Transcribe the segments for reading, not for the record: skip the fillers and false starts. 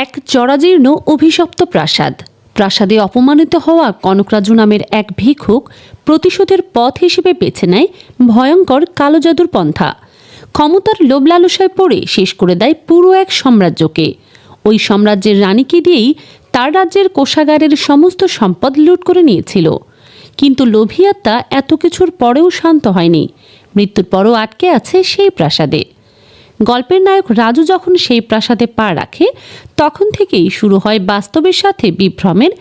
এক জরাজীর্ণ অভিশপ্ত প্রাসাদ। প্রাসাদে অপমানিত হওয়া কনকরাজু নামের এক ভিক্ষুক প্রতিশোধের পথ হিসেবে বেছে নেয় ভয়ঙ্কর কালো জাদুর পন্থা। ক্ষমতার লোভ লালসায় পড়ে শেষ করে দেয় পুরো এক সাম্রাজ্যকে। ওই সাম্রাজ্যের রানীকে দিয়েই তার রাজ্যের কোষাগারের সমস্ত সম্পদ লুট করে নিয়েছিল। কিন্তু লোভী আত্মা এত কিছুর পরেও শান্ত হয়নি। মৃত্যুর পরও আটকে আছে সেই প্রাসাদে। গল্পের নায়ক রাজু যখন সেই প্রাসাদে পা রাখে, তখন থেকেই শুরু হয় বাস্তবের সাথে বিভ্রমের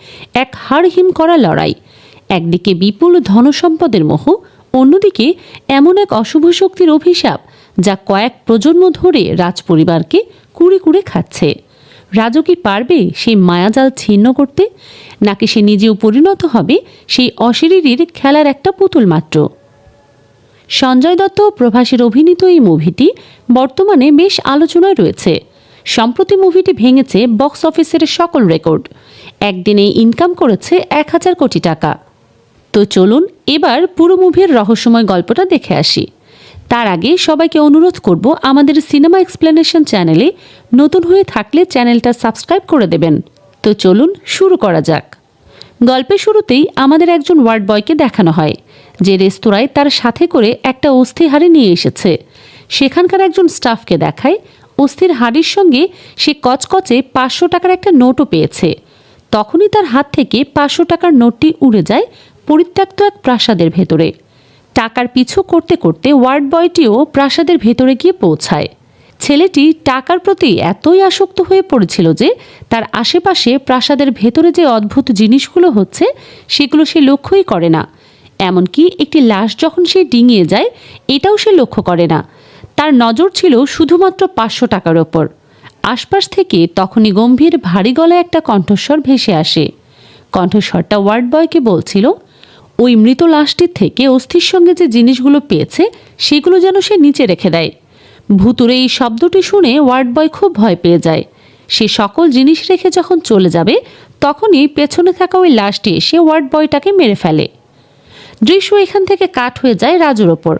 এক হাড়হিম করা লড়াই। একদিকে বিপুল ধনসম্পদের মোহ, অন্যদিকে এমন এক অশুভ শক্তির অভিশাপ যা কয়েক প্রজন্ম ধরে রাজপরিবারকে কুড়ে কুড়ে খাচ্ছে। রাজু কি পারবে সেই মায়াজাল ছিন্ন করতে, নাকি সে নিজেও পরিণত হবে সেই অশরীরীর খেলার একটা পুতুল মাত্র? সঞ্জয় দত্ত ও প্রভাসের অভিনীত এই মুভিটি বর্তমানে বেশ আলোচনায় রয়েছে। সম্প্রতি মুভিটি ভেঙেছে বক্স অফিসের সকল রেকর্ড। একদিনে ইনকাম করেছে 1000 কোটি টাকা। তো চলুন এবার পুরো মুভির রহস্যময় গল্পটা দেখে আসি। তার আগে সবাইকে অনুরোধ করব, আমাদের সিনেমা এক্সপ্লেনেশন চ্যানেলে নতুন হয়ে থাকলে চ্যানেলটা সাবস্ক্রাইব করে দেবেন। তো চলুন শুরু করা যাক। গল্পের শুরুতেই আমাদের একজন ওয়ার্ড বয়কে দেখানো হয়, যে রেস্তোরাঁয় তার সাথে করে একটা অস্থির হাড়ি নিয়ে এসেছে। সেখানকার একজন স্টাফকে দেখায় অস্থির হাড়ির সঙ্গে সে কচকচে 500 টাকার একটা নোটও পেয়েছে। তখনই তার হাত থেকে 500 টাকার নোটটি উড়ে যায় পরিত্যক্ত এক প্রাসাদের ভেতরে। টাকার পিছু করতে করতে ওয়ার্ড বয়টিও প্রাসাদের ভেতরে গিয়ে পৌঁছায়। ছেলেটি টাকার প্রতি এতই আসক্ত হয়ে পড়েছিল যে তার আশেপাশে প্রাসাদের ভেতরে যে অদ্ভুত জিনিসগুলো হচ্ছে সেগুলো সে লক্ষ্যই করে না। এমনকি একটি লাশ যখন সে ডিঙিয়ে যায়, এটাও সে লক্ষ্য করে না। তার নজর ছিল শুধুমাত্র 500 টাকার ওপর। আশপাশ থেকে তখনই গম্ভীর ভারী গলায় একটা কণ্ঠস্বর ভেসে আসে। কণ্ঠস্বরটা ওয়ার্ড বয়কে বলছিল, ওই মৃত লাশটির থেকে অস্থির সঙ্গে যে জিনিসগুলো পেয়েছে সেগুলো যেন সে নিচে রেখে দেয়। ভুতুরে এই শব্দটি শুনে ওয়ার্ড বয় খুব ভয় পেয়ে যায়। সে সকল জিনিস রেখে যখন চলে যাবে, তখনই পেছনে থাকা ওই লাশটি এসে ওয়ার্ড বয়টাকে মেরে ফেলে। দৃশ্য এখান থেকে কাট হয়ে যায় রাজুর ওপর।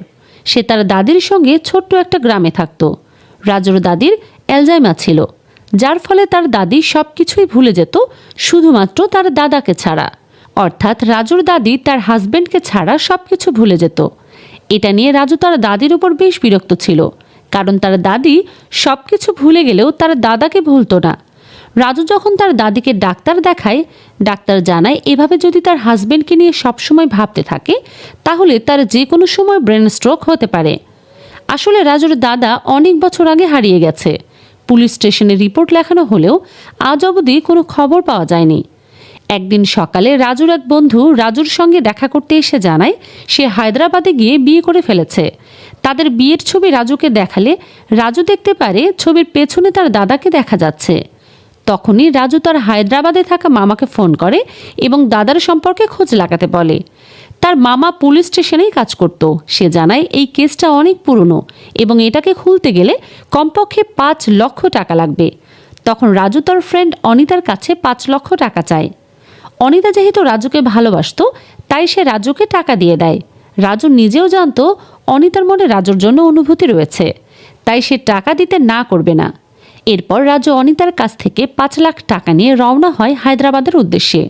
সে তার দাদির সঙ্গে ছোট্ট একটা গ্রামে থাকত। রাজুর দাদির অ্যালজাইমার ছিল, যার ফলে তার দাদি সব কিছুই ভুলে যেত, শুধুমাত্র তার দাদাকে ছাড়া। অর্থাৎ রাজুর দাদি তার হাজব্যান্ডকে ছাড়া সব কিছু ভুলে যেত। এটা নিয়ে রাজু তার দাদির উপর বেশ বিরক্ত ছিল, কারণ তার দাদি সব কিছু ভুলে গেলেও তার দাদাকে ভুলতো না। রাজু যখন তার দাদিকে ডাক্তার দেখায়, ডাক্তার জানায় এভাবে যদি তার হাজব্যান্ডকে নিয়ে সবসময় ভাবতে থাকে, তাহলে তার যে কোনো সময় ব্রেন স্ট্রোক হতে পারে। আসলে রাজুর দাদা অনেক বছর আগে হারিয়ে গেছে। পুলিশ স্টেশনে রিপোর্ট লেখানো হলেও আজ অবধি কোনো খবর পাওয়া যায়নি। একদিন সকালে রাজুর এক বন্ধু রাজুর সঙ্গে দেখা করতে এসে জানায় সে হায়দ্রাবাদে গিয়ে বিয়ে করে ফেলেছে। তাদের বিয়ের ছবি রাজুকে দেখালে রাজু দেখতে পারে ছবির পেছনে তার দাদাকে দেখা যাচ্ছে। তখনই রাজু তার হায়দ্রাবাদে থাকা মামাকে ফোন করে এবং দাদার সম্পর্কে খোঁজ লাগাতে বলে। তার মামা পুলিশ স্টেশনেই কাজ করত। সে জানায় এই কেসটা অনেক পুরনো এবং এটাকে খুলতে গেলে কমপক্ষে 5 লক্ষ টাকা লাগবে। তখন রাজু তার ফ্রেন্ড অনিতার কাছে 5 লক্ষ টাকা চায়। অনিতা যেহেতু রাজুকে ভালোবাসত, তাই সে রাজুকে টাকা দিয়ে দেয়। রাজু নিজেও জানতো অনিতার মনে রাজুর জন্য অনুভূতি রয়েছে, তাই সে টাকা দিতে না করবে না। এরপর রাজু অনিতার কাছ থেকে 5 লাখ টাকা নিয়ে রওনা হয় হায়দ্রাবাদের উদ্দেশ্যে।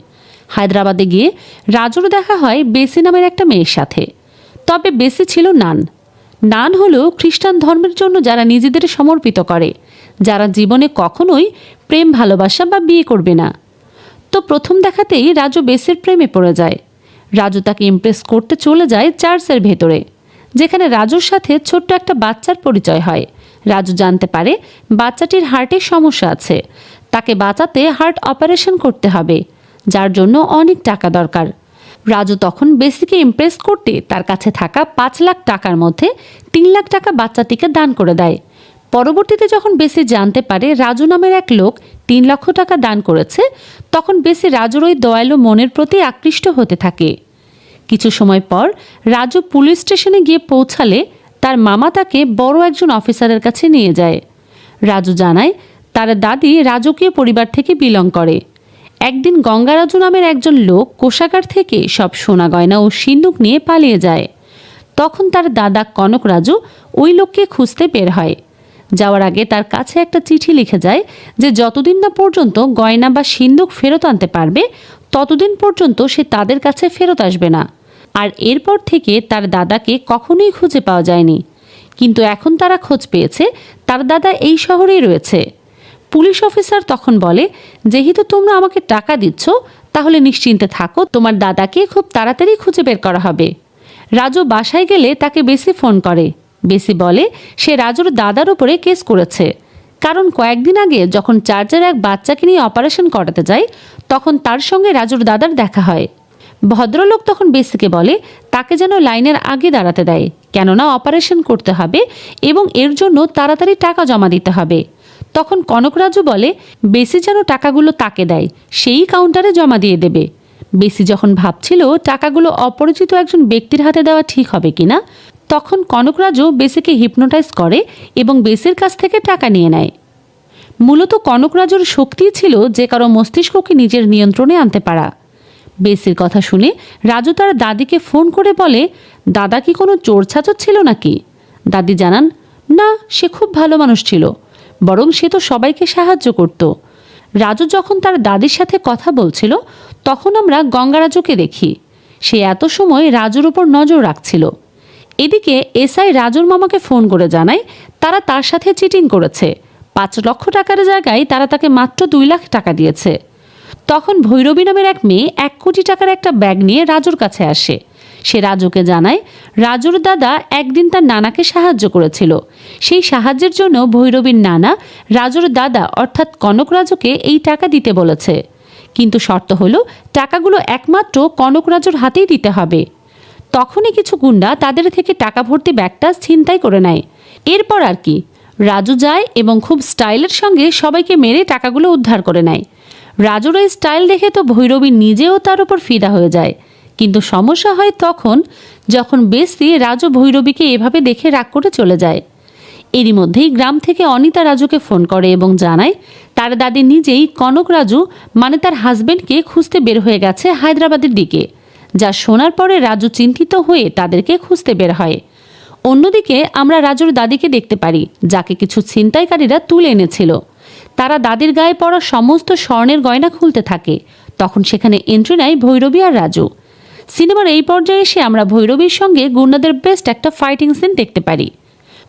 হায়দ্রাবাদে গিয়ে রাজুর দেখা হয় বেসি নামের একটা মেয়ের সাথে। তবে বেসি ছিল নান। নান হলো খ্রিস্টান ধর্মের জন্য যারা নিজেদের সমর্পিত করে, যারা জীবনে কখনোই প্রেম ভালোবাসা বা বিয়ে করবে না। তো প্রথম দেখাতেই রাজু বেসির প্রেমে পড়ে যায়। রাজু তাকে ইমপ্রেস করতে চলে যায় চার্চের ভেতরে, যেখানে রাজুর সাথে ছোট্ট একটা বাচ্চার পরিচয় হয়। রাজু জানতে পারে বাচ্চাটির হার্টের সমস্যা আছে, তাকে বাঁচাতে হার্ট অপারেশন করতে হবে, যার জন্য অনেক টাকা দরকার। রাজু তখন বেসিকে ইমপ্রেস করতে তার কাছে থাকা 5 লাখ টাকার মধ্যে 3 লাখ টাকা বাচ্চাটিকে দান করে দেয়। পরবর্তীতে যখন বেসি জানতে পারে রাজু নামের এক লোক 3 লক্ষ টাকা দান করেছে, তখন বেসি রাজুর ওই দয়ালু মনের প্রতি আকৃষ্ট হতে থাকে। কিছু সময় পর রাজু পুলিশ স্টেশনে গিয়ে পৌঁছালে তার মামা তাকে বড় একজন অফিসারের কাছে নিয়ে যায়। রাজু জানায় তার দাদি রাজকীয় পরিবার থেকে বিলং করে। একদিন গঙ্গারাজু নামের একজন লোক কোষাগার থেকে সব সোনা গয়না ও সিন্দুক নিয়ে পালিয়ে যায়। তখন তার দাদা কনকরাজু ওই লোককে খুঁজতে বের হয়। যাওয়ার আগে তার কাছে একটা চিঠি লিখে যায় যে যতদিন না পর্যন্ত গয়না বা সিন্দুক ফেরত আনতে পারবে ততদিন পর্যন্ত সে তাদের কাছে ফেরত আসবে না। আর এরপর থেকে তার দাদাকে কখনোই খুঁজে পাওয়া যায়নি। কিন্তু এখন তারা খোঁজ পেয়েছে তার দাদা এই শহরেই রয়েছে। পুলিশ অফিসার তখন বলে, যেহেতু তোমরা আমাকে টাকা দিচ্ছ তাহলে নিশ্চিন্তে থাকো, তোমার দাদাকে খুব তাড়াতাড়ি খুঁজে বের করা হবে। রাজু বাসায় গেলে তাকে বেসি ফোন করে। বেসি বলে সে রাজুর দাদার উপরে কেস করেছে, কারণ কয়েকদিন আগে যখন চার্চের এক বাচ্চাকে নিয়ে অপারেশন করাতে যায় তখন তার সঙ্গে রাজুর দাদার দেখা হয়। ভদ্রলোক তখন বেসিকে বলে তাকে যেন লাইনের আগে দাঁড়াতে দেয়, কেননা অপারেশন করতে হবে এবং এর জন্য তাড়াতাড়ি টাকা জমা দিতে হবে। তখন কনকরাজু বলে বেসি যেন টাকাগুলো তাকে দেয়, সেই কাউন্টারে জমা দিয়ে দেবে। বেসি যখন ভাবছিল টাকাগুলো অপরিচিত একজন ব্যক্তির হাতে দেওয়া ঠিক হবে কিনা, তখন কনকরাজু বেসিকে হিপনোটাইজ করে এবং বেসির কাছ থেকে টাকা নিয়ে নেয়। মূলত কনকরাজুর শক্তি ছিল যে কারো মস্তিষ্ককে নিজের নিয়ন্ত্রণে আনতে পারা। বেসির কথা শুনে রাজু তার দাদিকে ফোন করে বলে, দাদা কি কোনো চোর ছাচর ছিল নাকি? দাদি জানান, না, সে খুব ভালো মানুষ ছিল, বরং সে তো সবাইকে সাহায্য করত। রাজু যখন তার দাদির সাথে কথা বলছিল তখন আমরা গঙ্গারাজুকে দেখি। সে এত সময় রাজুর উপর নজর রাখছিল। এদিকে এসআই রাজুর মামাকে ফোন করে জানায় তারা তার সাথে চিটিং করেছে। 5 লক্ষ টাকার জায়গায় তারা তাকে মাত্র 2 লাখ টাকা দিয়েছে। তখন ভৈরবী নামের এক মেয়ে 1 কোটি টাকার একটা ব্যাগ নিয়ে রাজুর কাছে আসে। সে রাজুকে জানায় রাজুর দাদা একদিন তার নানাকে সাহায্য করেছিল, সেই সাহায্যের জন্য ভৈরবীর নানা রাজুর দাদা অর্থাৎ কনকরাজুকে এই টাকা দিতে বলেছে। কিন্তু শর্ত হলো টাকাগুলো একমাত্র কনকরাজুর হাতেই দিতে হবে। তখনই কিছু গুন্ডা তাদের থেকে টাকা ভর্তি ব্যাগটা ছিনতাই করে নেয়। এরপর আর কি, রাজু যায় এবং খুব স্টাইলের সঙ্গে সবাইকে মেরে টাকাগুলো উদ্ধার করে নেয়। রাজুর এই স্টাইল দেখে তো ভৈরবী নিজেও তার উপর ফিদা হয়ে যায়। কিন্তু সমস্যা হয় তখন যখন বেসি রাজু ভৈরবীকে এভাবে দেখে রাগ করে চলে যায়। এরই মধ্যেই গ্রাম থেকে অনিতা রাজুকে ফোন করে এবং জানায় তার দাদি নিজেই কনকরাজু মানে তার হাজবেন্ডকে খুঁজতে বের হয়ে গেছে হায়দ্রাবাদের দিকে। যা শোনার পরে রাজু চিন্তিত হয়ে তাদেরকে খুঁজতে বের হয়। অন্যদিকে আমরা রাজুর দাদিকে দেখতে পারি, যাকে কিছু ছিনতাইকারীরা তুলে এনেছিল। তারা দাদির গায়ে পড়া সমস্ত স্বর্ণের গয়না খুলতে থাকে। তখন সেখানে এন্ট্রি নেয় ভৈরবী আর রাজু। সিনেমার এই পর্যায়ে এসে আমরা ভৈরবীর সঙ্গে গুন্ডাদের বেস্ট একটা ফাইটিং সিন দেখতে পারি।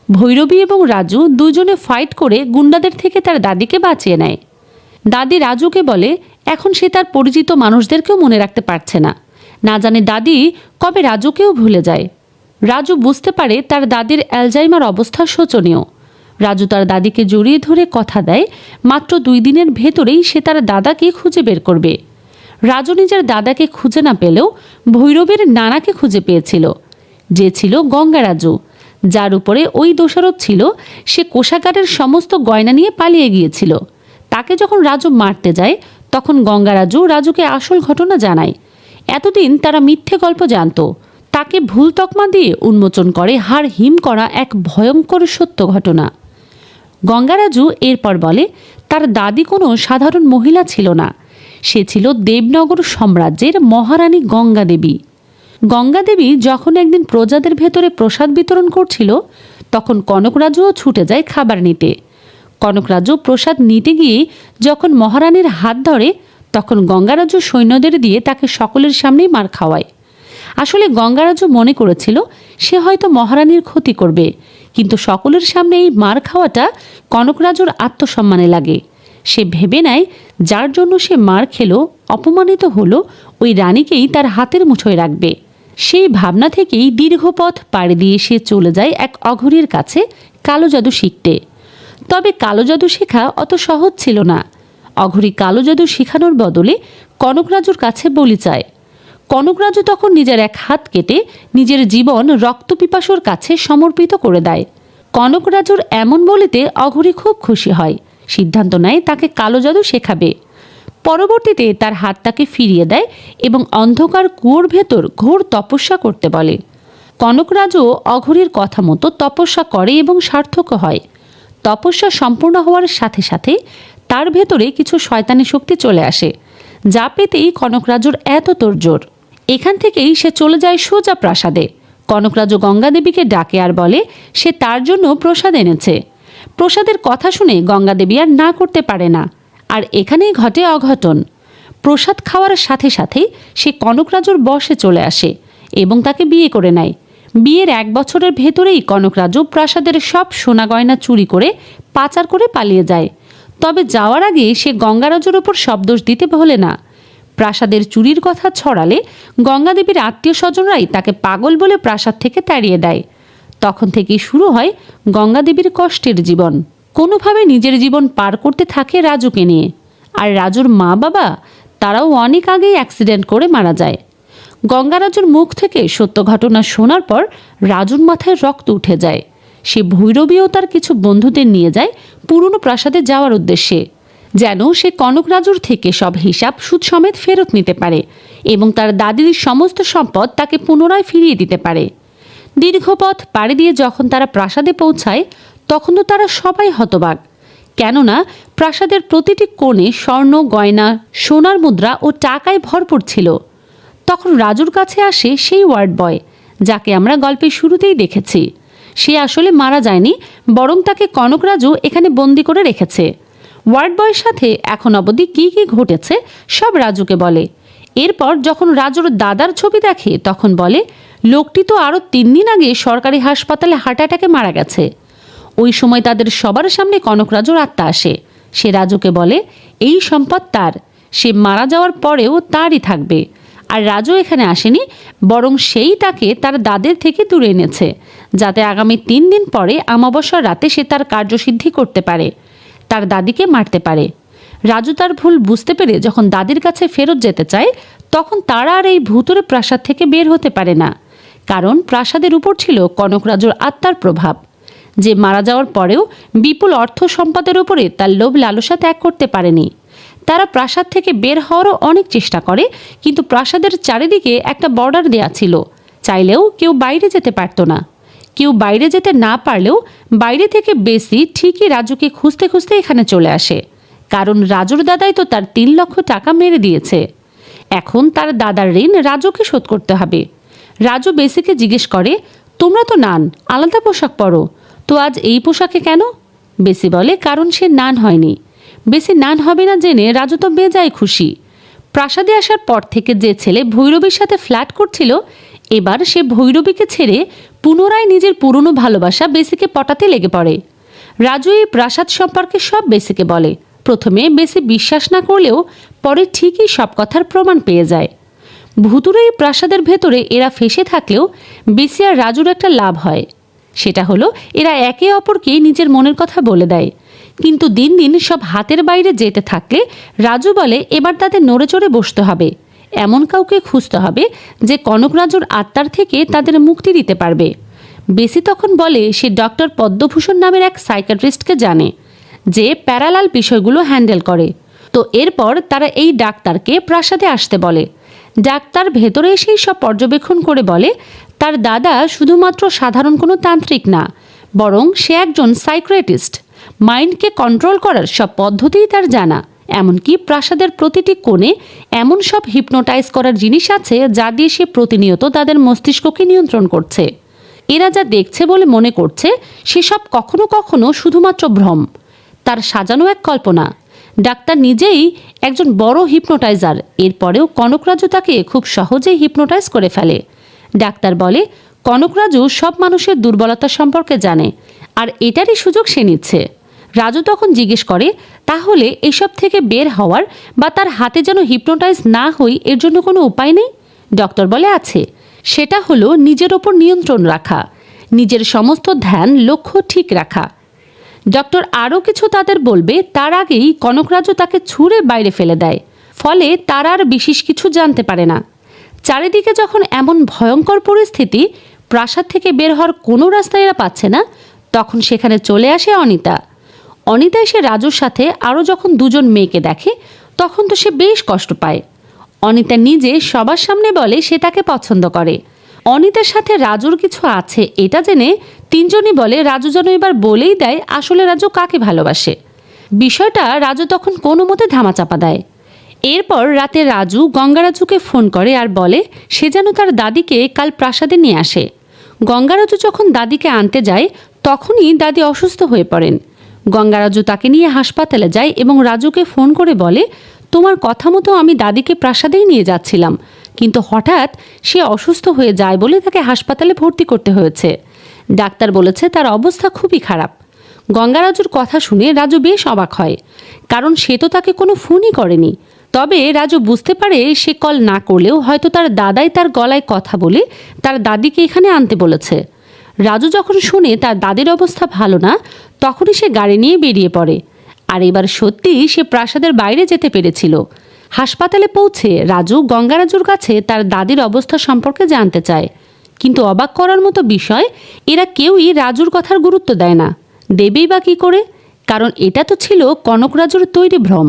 ভৈরবী এবং রাজু দুজনে ফাইট করে গুন্ডাদের থেকে তার দাদিকে বাঁচিয়ে নেয়। দাদি রাজুকে বলে এখন সে তার পরিচিত মানুষদেরকেও মনে রাখতে পারছে না, না জানে দাদি কবে রাজুকেও ভুলে যায়। রাজু বুঝতে পারে তার দাদির অ্যালজাইমার অবস্থা শোচনীয়। রাজু তার দাদিকে জড়িয়ে ধরে কথা দেয় মাত্র 2 দিনের ভেতরেই সে তার দাদাকে খুঁজে বের করবে। রাজু নিজের দাদাকে খুঁজে না পেলেও ভৈরবের নানাকে খুঁজে পেয়েছিল, যে ছিল গঙ্গারাজু, যার উপরে ওই দোষারোপ ছিল সে কোষাগারের সমস্ত গয়না নিয়ে পালিয়ে গিয়েছিল। তাকে যখন রাজু মারতে যায় তখন গঙ্গারাজু রাজুকে আসল ঘটনা জানায়। এতদিন তারা মিথ্যে গল্প জানত, তাকে ভুল তকমা দিয়ে উন্মোচন করে হাড় হিম করা এক ভয়ঙ্কর সত্য ঘটনা। গঙ্গারাজু এরপর বলে তার দাদি কোনো সাধারণ মহিলা ছিল না, সে ছিল দেবনগর সাম্রাজ্যের মহারানী গঙ্গা দেবী। গঙ্গা দেবী যখন একদিন প্রজাদের ভেতরে প্রসাদ বিতরণ করছিল তখন কনকরাজুও ছুটে যায় খাবার নিতে। কনকরাজু প্রসাদ নিতে গিয়ে যখন মহারানীর হাত ধরে তখন গঙ্গারাজু সৈন্যদের দিয়ে তাকে সকলের সামনেই মার খাওয়ায়। আসলে গঙ্গারাজু মনে করেছিল সে হয়তো মহারানীর ক্ষতি করবে, কিন্তু সকলের সামনে এই মার খাওয়াটা কনকরাজুর আত্মসম্মানে লাগে। সে ভেবে নেয় যার জন্য সে মার খেলো, অপমানিত হলো, ওই রানীকেই তার হাতের মুঠোয় রাখবে। সেই ভাবনা থেকেই দীর্ঘ পথ পাড়ি দিয়ে সে চলে যায় এক অঘরীর কাছে কালো জাদু শিখতে। তবে কালো জাদু শেখা অত সহজ ছিল না। অঘরী কালো জাদু শেখানোর বদলে কনকরাজুর কাছে বলি চায়। কনকরাজু তখন নিজের এক হাত কেটে নিজের জীবন রক্তপিপাসুর কাছে সমর্পিত করে দেয়। কনকরাজুর এমন বলিতে অঘরী খুব খুশি হয়, সিদ্ধান্ত নেয় তাকে কালো জাদু শেখাবে। পরবর্তীতে তার হাতটাকে ফিরিয়ে দেয় এবং অন্ধকার কুয়োর ভেতর ঘোর তপস্যা করতে বলে। কনকরাজু অঘরীর কথা মতো তপস্যা করে এবং সার্থক হয়। তপস্যা সম্পূর্ণ হওয়ার সাথে সাথে তার ভেতরে কিছু শয়তানি শক্তি চলে আসে, যা পেতেই কনকরাজুর এত তোড়জোড়। এখান থেকেই সে চলে যায় সোজা প্রাসাদে। কনকরাজু গঙ্গা দেবীকে ডাকে আর বলে সে তার জন্য প্রসাদ এনেছে। প্রসাদের কথা শুনে গঙ্গাদেবী আর না করতে পারে না। আর এখানেই ঘটে অঘটন। প্রসাদ খাওয়ার সাথে সাথেই সে কনকরাজুর বশে চলে আসে এবং তাকে বিয়ে করে নেয়। বিয়ের 1 বছরের ভেতরেই কনকরাজু প্রাসাদের সব সোনা গয়না চুরি করে পাচার করে পালিয়ে যায়। তবে যাওয়ার আগে সে গঙ্গারাজুর ওপর সব দোষ দিতে ভোলে না। প্রাসাদের চুরির কথা ছড়ালে গঙ্গাদেবীর আত্মীয় স্বজনরাই তাকে পাগল বলে প্রাসাদ থেকে তাড়িয়ে দেয়। তখন থেকেই শুরু হয় গঙ্গাদেবীর কষ্টের জীবন। কোনোভাবে নিজের জীবন পার করতে থাকে রাজুকে নিয়ে। আর রাজুর মা বাবা তারাও অনেক আগেই অ্যাক্সিডেন্ট করে মারা যায়। গঙ্গারাজুর মুখ থেকে সত্য ঘটনা শোনার পর রাজুর মাথায় রক্ত উঠে যায়। সে ভৈরবীও তার কিছু বন্ধুদের নিয়ে যায় পুরনো প্রাসাদে যাওয়ার উদ্দেশ্যে, যেন সে কনকরাজুর থেকে সব হিসাব সুদ সমেত ফেরত নিতে পারে এবং তার দাদির সমস্ত সম্পদ তাকে পুনরায় ফিরিয়ে দিতে পারে। দীর্ঘ পথ পাড়ি দিয়ে যখন তারা প্রাসাদে পৌঁছায় তখন তো তারা সবাই হতবাক, কেননা প্রাসাদের প্রতিটি কোণে স্বর্ণ গয়না, সোনার মুদ্রা ও টাকায় ভরপুর ছিল। তখন রাজুর কাছে আসে সেই ওয়ার্ড বয় যাকে আমরা গল্পের শুরুতেই দেখেছি। সে আসলে মারা যায়নি, বরং তাকে কনকরাজু এখানে বন্দি করে রেখেছে। ওয়ার্ড বয়ের সাথে এখন অবধি কী কী ঘটেছে সব রাজুকে বলে। এরপর যখন রাজুর দাদার ছবি দেখে তখন বলে, লোকটি তো আরও 3 দিন আগে সরকারি হাসপাতালে হার্ট অ্যাটাকে মারা গেছে। ওই সময় তাদের সবার সামনে কনকরাজুর আত্মা আসে। সে রাজুকে বলে এই সম্পদ তার, সে মারা যাওয়ার পরেও তারই থাকবে। আর রাজু এখানে আসেনি, বরং সেই তাকে তার দাদের থেকে দূরে এনেছে, যাতে আগামী 3 দিন পরে অমাবস্যার রাতে সে তার কার্যসিদ্ধি করতে পারে, তার দাদিকে মারতে পারে। রাজু তার ভুল বুঝতে পেরে যখন দাদির কাছে ফেরত যেতে চায় তখন তারা আর এই ভূতুরে প্রাসাদ থেকে বের হতে পারে না, কারণ প্রাসাদের উপর ছিল কনকরাজুর আত্মার প্রভাব, যে মারা যাওয়ার পরেও বিপুল অর্থ সম্পদের উপরে তার লোভ লালসা ত্যাগ করতে পারেনি। তারা প্রাসাদ থেকে বের হওয়ারও অনেক চেষ্টা করে, কিন্তু প্রাসাদের চারিদিকে একটা বর্ডার দেয়া ছিল, চাইলেও কেউ বাইরে যেতে পারত না। কেউ বাইরে যেতে না পারলেও বাইরে থেকে বেশি ঠিকই রাজুকে খুঁজতে খুঁজতে এখানে চলে আসে, কারণ রাজুর দাদাই তো তার 3 লক্ষ টাকা মেরে দিয়েছে। এখন তার দাদার ঋণ রাজুকে শোধ করতে হবে। রাজু বেসিকে জিজ্ঞেস করে, তোমরা তো নান, আলাদা পোশাক পরো, তো আজ এই পোশাকে কেন? বেসি বলে, কারণ সে নান হয়নি। বেশি নান হবে না জেনে রাজু তো বেজায় খুশি। প্রাসাদে আসার পর থেকে যে ছেলে ভৈরবীর সাথে ফ্ল্যাট করছিল, এবার সে ভৈরবীকে ছেড়ে পুনরায় নিজের পুরনো ভালোবাসা বেসিকে পটাতে লেগে পড়ে। রাজু এই প্রাসাদ সম্পর্কে সব বেসিকে বলে। প্রথমে বেসি বিশ্বাস না করলেও পরে ঠিকই সব কথার প্রমাণ পেয়ে যায়। ভুতুরে এই প্রাসাদের ভেতরে এরা ফেসে থাকলেও বেসি আর রাজুর একটা লাভ হয়, সেটা হলো এরা একে অপরকে নিজের মনের কথা বলে দেয়। কিন্তু দিন দিন সব হাতের বাইরে যেতে থাকলে রাজু বলে এবার তাদের নড়ে চড়ে বসতে হবে, এমন কাউকে খুঁজতে হবে যে কনকরাজুর আত্মার থেকে তাদের মুক্তি দিতে পারবে। বেসি তখন বলে সে ডক্টর পদ্মভূষণ নামের এক সাইকিয়াট্রিস্টকে জানে, যে প্যারালাল বিষয়গুলো হ্যান্ডেল করে। তো এরপর তারা এই ডাক্তারকে প্রাসাদে আসতে বলে। ডাক্তার ভেতরে এসেই সব পর্যবেক্ষণ করে বলে তার দাদা শুধুমাত্র সাধারণ কোনো তান্ত্রিক না, বরং সে একজন সাইকিয়াট্রিস্ট। মাইন্ডকে কন্ট্রোল করার সব পদ্ধতিই তার জানা, এমনকি প্রাসাদের প্রতিটি কোণে এমন সব হিপনোটাইজ করার জিনিস আছে যা দিয়ে সে প্রতিনিয়ত তাদের মস্তিষ্ককে নিয়ন্ত্রণ করছে। এরা যা দেখছে বলে মনে করছে সেসব কখনো কখনো শুধুমাত্র ভ্রম, তার সাজানো এক কল্পনা। ডাক্তার নিজেই একজন বড় হিপনোটাইজার, এরপরেও কনকরাজু তাকে খুব সহজেই হিপনোটাইজ করে ফেলে। ডাক্তার বলে কনকরাজু সব মানুষের দুর্বলতা সম্পর্কে জানে, আর এটারই সুযোগ সে নিচ্ছে। রাজু তখন জিজ্ঞেস করে, তাহলে এসব থেকে বের হওয়ার বা তার হাতে যেন হিপনোটাইজ না হই এর জন্য কোনো উপায় নেই? ডক্টর বলে আছে, সেটা হলো নিজের ওপর নিয়ন্ত্রণ রাখা, নিজের সমস্ত ধ্যান লক্ষ্য ঠিক রাখা। ডক্টর আরও কিছু তাদের বলবে তার আগেই কনকরাজু তাকে ছুঁড়ে বাইরে ফেলে দেয়, ফলে তারা আর বিশেষ কিছু জানতে পারে না। চারিদিকে যখন এমন ভয়ঙ্কর পরিস্থিতি, প্রাসাদ থেকে বের হওয়ার কোনো রাস্তা এরা পাচ্ছে না, তখন সেখানে চলে আসে অনিতা। অনিতা এসে রাজুর সাথে আরও যখন 2 জন মেয়েকে দেখে তখন তো সে বেশ কষ্ট পায়। অনিতা নিজে সবার সামনে বলে সে তাকে পছন্দ করে। অনিতার সাথে রাজুর কিছু আছে এটা জেনে 3 জনই বলে রাজু যেন এবার বলেই দেয় আসলে রাজু কাকে ভালোবাসে। বিষয়টা রাজু তখন কোনো মতে ধামাচাপা দেয়। এরপর রাতে রাজু গঙ্গারাজুকে ফোন করে আর বলে সে যেন তার দাদিকে কাল প্রাসাদে নিয়ে আসে। গঙ্গারাজু যখন দাদিকে আনতে যায় তখনই দাদি অসুস্থ হয়ে পড়েন। গঙ্গারাজু তাকে নিয়ে হাসপাতালে যায় এবং রাজুকে ফোন করে বলে, তোমার কথা মতো আমি দাদিকে প্রাসাদেই নিয়ে যাচ্ছিলাম, কিন্তু হঠাৎ সে অসুস্থ হয়ে যায় বলে তাকে হাসপাতালে ভর্তি করতে হয়েছে। ডাক্তার বলেছে তার অবস্থা খুবই খারাপ। গঙ্গারাজুর কথা শুনে রাজু বেশ অবাক হয়, কারণ সে তো তাকে কোনো ফোনই করেনি। তবে রাজু বুঝতে পারে সে কল না করলেও হয়তো তার দাদাই তার গলায় কথা বলে তার দাদিকে এখানে আনতে বলেছে। রাজু যখন শুনে তার দাদির অবস্থা ভালো না, তখনই সে গাড়ি নিয়ে বেরিয়ে পড়ে। আর এবার সত্যিই সে প্রাসাদের বাইরে যেতে পেরেছিল। হাসপাতালে পৌঁছে রাজু গঙ্গারাজুর কাছে তার দাদির অবস্থা সম্পর্কে জানতে চায়, কিন্তু অবাক করার মতো বিষয়, এরা কেউই রাজুর কথার গুরুত্ব দেয় না। দেবেই বা কী করে? কারণ এটা তো ছিল কনকরাজুর তৈরি ভ্রম।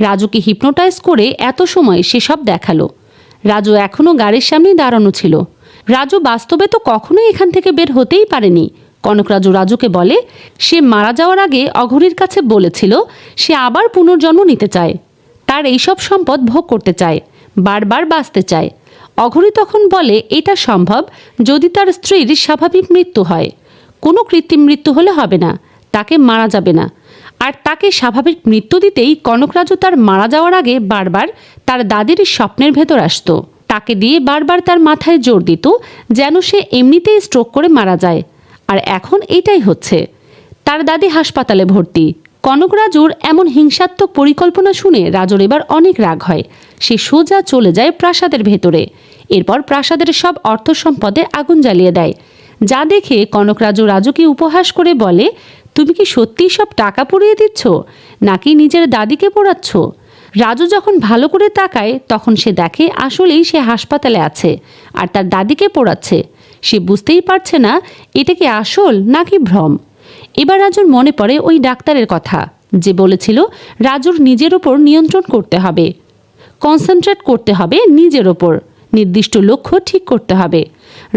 রাজুকে হিপনোটাইজ করে এত সময় সেসব দেখালো। রাজু এখনও গাড়ির সামনেই দাঁড়ানো ছিল। রাজু বাস্তবে তো কখনোই এখান থেকে বের হতেই পারেনি। কনকরাজু রাজুকে বলে সে মারা যাওয়ার আগে অঘরীর কাছে বলেছিল সে আবার পুনর্জন্ম নিতে চায়, তার এইসব সম্পদ ভোগ করতে চায়, বারবার বাঁচতে চায়। অঘরী তখন বলে এটা সম্ভব যদি তার স্ত্রীর স্বাভাবিক মৃত্যু হয়, কোনো কৃত্রিম মৃত্যু হলে হবে না, তাকে মারা যাবে না। আর তাকে স্বাভাবিক মৃত্যু দিতেই কনকরাজু তার মারা যাওয়ার আগে বারবার তার দাদির স্বপ্নের ভেতর আসত। তাকে দিয়ে বারবার তার মাথায় জোর দিত যেন সে এমনিতেই স্ট্রোক করে মারা যায়। আর এখন এটাই হচ্ছে। তার দাদি হাসপাতালে ভর্তি। কনকরাজুর এমন হিংসাত্মক পরিকল্পনা শুনে রাজুর এবার অনেক রাগ হয়। সে সোজা চলে যায় প্রাসাদের ভেতরে। এরপর প্রাসাদের সব অর্থ সম্পদে আগুন জ্বালিয়ে দেয়। যা দেখে কনকরাজু রাজুকে উপহাস করে বলে, তুমি কি সত্যিই সব টাকা পুড়িয়ে দিচ্ছ, নাকি নিজের দাদিকে পোড়াচ্ছ? রাজু যখন ভালো করে তাকায় তখন সে দেখে আসলেই সে হাসপাতালে আছে আর তার দাদিকে পোড়াচ্ছে। সে বুঝতেই পারছে না এটা কি আসল নাকি ভ্রম। এবার রাজুর মনে পড়ে ওই ডাক্তারের কথা, যে বলেছিল রাজুর নিজের ওপর নিয়ন্ত্রণ করতে হবে, কনসেন্ট্রেট করতে হবে নিজের ওপর, নির্দিষ্ট লক্ষ্য ঠিক করতে হবে।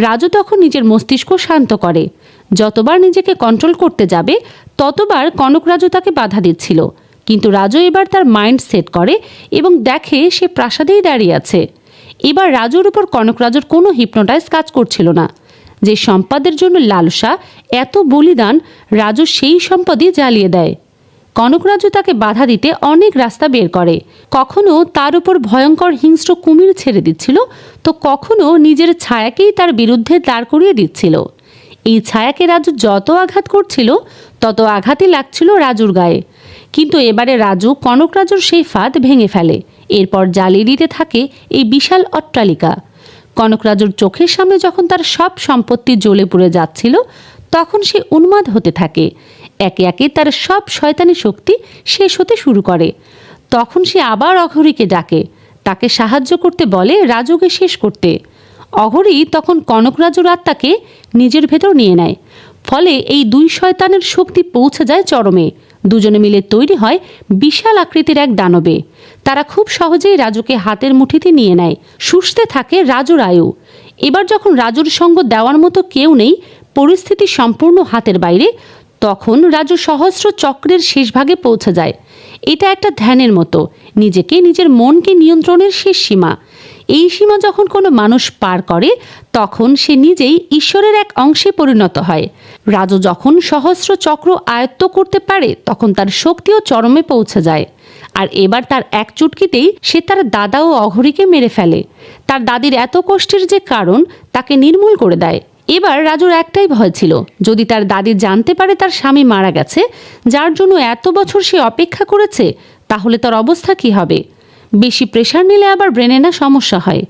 রাজু তখন নিজের মস্তিষ্ক শান্ত করে। যতবার নিজেকে কন্ট্রোল করতে যাবে ততবার কনকরাজু তাকে বাধা দিচ্ছিল, কিন্তু রাজু এবার তার মাইন্ড সেট করে এবং দেখে সে প্রাসাদেই দাঁড়িয়ে আছে। এবার রাজুর উপর কনকরাজুর কোনো হিপনোটাইজ কাজ করছিল না। যে সম্পদের জন্য লালসা, এত বলিদান, রাজু সেই সম্পদই জ্বালিয়ে দেয়। কনকরাজু তাকে বাধা দিতে অনেক রাস্তা বের করে। কখনো তার উপর ভয়ঙ্কর হিংস্র কুমির ছেড়ে দিচ্ছিল, তো কখনো নিজের ছায়াকেই তার বিরুদ্ধে দাঁড় করিয়ে দিচ্ছিল। এই ছায়াকে রাজু যত আঘাত করছিল তত আঘাতই লাগছিল রাজুর গায়ে। কিন্তু এবারে রাজু কনকরাজুর সেই ফাঁদ ভেঙে ফেলে। এরপর জ্বালিয়ে দিতে থাকে এই বিশাল অট্টালিকা। কনকরাজুর চোখের সামনে যখন তার সব সম্পত্তি জ্বলে পুড়ে যাচ্ছিল, তখন সে উন্মাদ হতে থাকে। একে একে তার সব শয়তানি শক্তি শেষ হতে শুরু করে। তখন সে আবার অঘরীকে ডাকে, তাকে সাহায্য করতে বলে রাজুকে শেষ করতে। অঘরী তখন কনকরাজুর আত্মাকে নিজের ভেতর নিয়ে নেয়। ফলে এই দুই শয়তানের শক্তি পৌঁছে যায় চরমে। দুজনে মিলে তৈরি হয় বিশাল আকৃতির এক দানবে। তারা খুব সহজেই রাজুকে হাতের মুঠিতে নিয়ে নেয়। শুষতে থাকে রাজুর আয়ু। এবার যখন রাজুর সঙ্গ দেওয়ার মতো কেউ নেই, পরিস্থিতি সম্পূর্ণ হাতের বাইরে, তখন রাজু সহস্র চক্রের শেষ ভাগে পৌঁছে যায়। এটা একটা ধ্যানের মতো, নিজেকে, নিজের মনকে নিয়ন্ত্রণের শেষ সীমা। এই সীমা যখন কোনো মানুষ পার করে তখন সে নিজেই ঈশ্বরের এক অংশে পরিণত হয়। রাজু যখন সহস্র চক্র আয়ত্ত করতে পারে তখন তার শক্তিও চরমে পৌঁছে যায়। আর এবার তার এক চুটকিতেই সে তার দাদা ও অঘরীকে মেরে ফেলে। তার দাদির এত কষ্টের যে কারণ তাকে নির্মূল করে দেয়। এবার রাজুর একটাই ভয় ছিল, যদি তার দাদি জানতে পারে তার স্বামী মারা গেছে, যার জন্য এত বছর সে অপেক্ষা করেছে, তাহলে তার অবস্থা কি হবে। বেশি প্রেশার নিলে আবার ব্রেনে না সমস্যা হয়।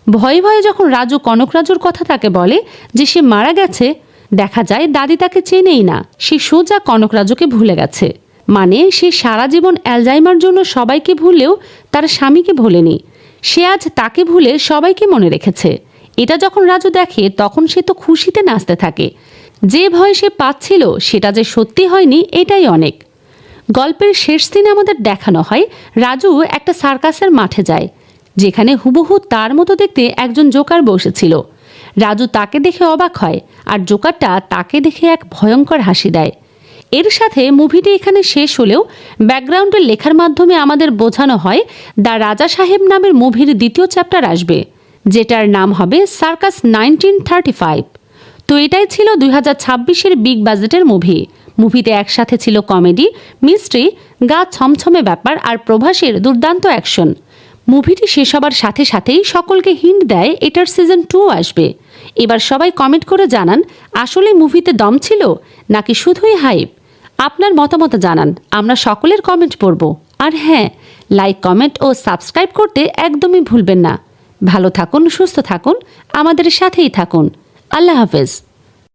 ভয়ে ভয়ে যখন রাজু কনকরাজুর কথা তাকে বলে যে সে মারা গেছে, দেখা যায় দাদি তাকে চেনেই না। সে সোজা কনকরাজুকে ভুলে গেছে। মানে সে সারা জীবন অ্যালজাইমার জন্য সবাইকে ভুলেও তার স্বামীকে ভোলেনি। সে আজ তাকে ভুলে সবাইকে মনে রেখেছে। এটা যখন রাজু দেখে তখন সে তো খুশিতে নাচতে থাকে। যে ভয় সে পাচ্ছিল সেটা যে সত্যি হয়নি, এটাই অনেক। গল্পের শেষ দিনে আমাদের দেখানো হয় রাজু একটা সার্কাসের মাঠে যায়, যেখানে হুবহু তার মতো দেখতে একজন জোকার বসেছিল। রাজু তাকে দেখে অবাক হয় আর জোকারটা তাকে দেখে এক ভয়ঙ্কর হাসি দেয়। এর সাথে মুভিটি এখানে শেষ হলেও ব্যাকগ্রাউন্ডের লেখার মাধ্যমে আমাদের বোঝানো হয় দ্য রাজা সাহেব নামের মুভির দ্বিতীয় চ্যাপ্টার আসবে, যেটার নাম হবে সার্কাস 1935। তো এটাই ছিল 2026-এর বিগ বাজেটের মুভি। মুভিতে একসাথে ছিল কমেডি, মিস্ট্রি, গা ছমছমে ব্যাপার আর প্রভাসের দুর্দান্ত অ্যাকশন। মুভিটি শেষ হবার সাথে সাথেই সকলকে হিন্ট দেয় এটার সিজন 2 আসবে। এবার সবাই কমেন্ট করে জানান আসলে মুভিতে দম ছিল নাকি শুধুই হাইপ। আপনার মতামত জানান, আমরা সকলের কমেন্ট পড়ব। আর হ্যাঁ, লাইক, কমেন্ট ও সাবস্ক্রাইব করতে একদমই ভুলবেন না। ভালো থাকুন, সুস্থ থাকুন, আমাদের সাথেই থাকুন। আল্লাহ হাফেজ।